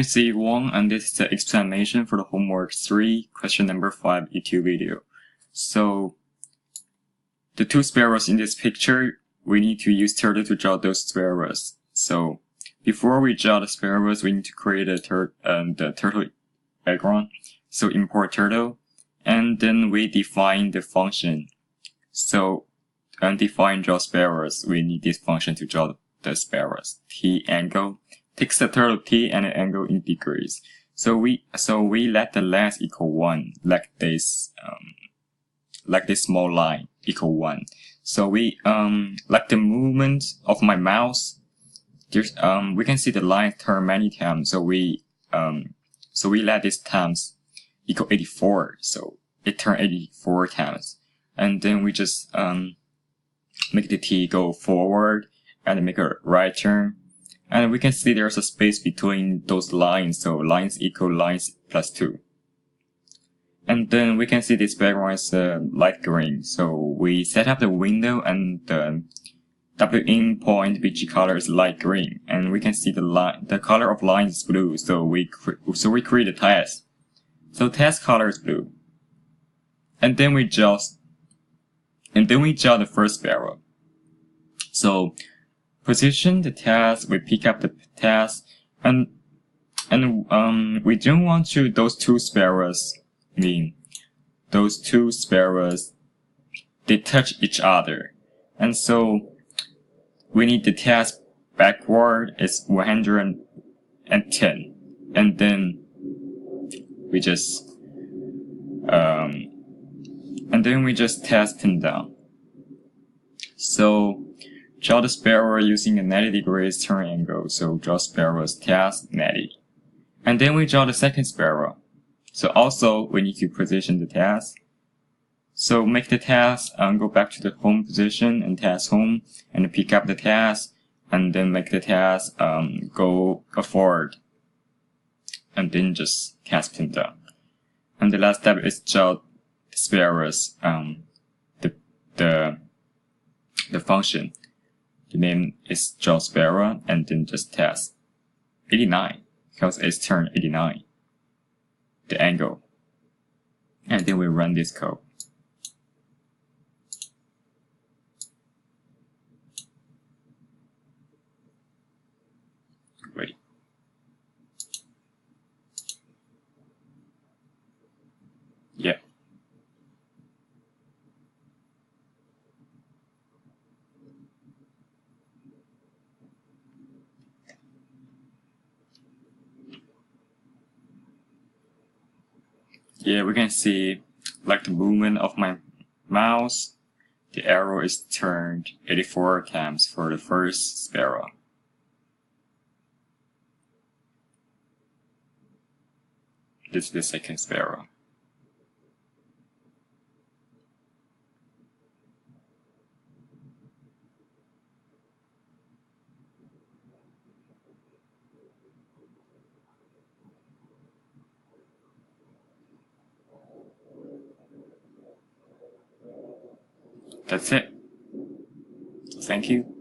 C1, and this is the explanation for the homework 3, question number 5 YouTube video. So, the two sparrows in this picture, we need to use turtle to draw those sparrows. So, before we draw the sparrows, we need to create the turtle background. So, import turtle, and then we define the function. So, define draw sparrows, we need this function to draw the sparrows. T angle. Takes the turtle T and the angle in degrees. So we let the length equal 1, like this small line equal 1. So we like the movement of my mouse, there's we can see the line turn many times. So we let this times equal 84. So it turned 84 times. And then we just make the T go forward and make a right turn. And we can see there's a space between those lines, so lines equal lines plus 2. And then we can see this background is light green, so we set up the window and the WIN point BG color is light green, and we can see the color of line is blue, so we create a test. So test color is blue. And then we draw the first sparrow. So position the task, we pick up the task, and we don't want those two sparrows, they touch each other. And so we need the task backward is 110. And then we just test them down. So draw the sparrow using a 90 degrees turn angle. So draw sparrow's task 90. And then we draw the second sparrow. So also we need to position the task. So make the task, go back to the home position and task home, and pick up the task, and then make the task go forward. And then just cast them down. And the last step is draw the sparrows, the function. The name is draw sparrow, and then just test 89, because it's turned 89. The angle. And then we run this code. Wait. Yeah. Yeah, we can see like the movement of my mouse. The arrow is turned 84 times for the first sparrow. This is the second sparrow. That's it. Thank you.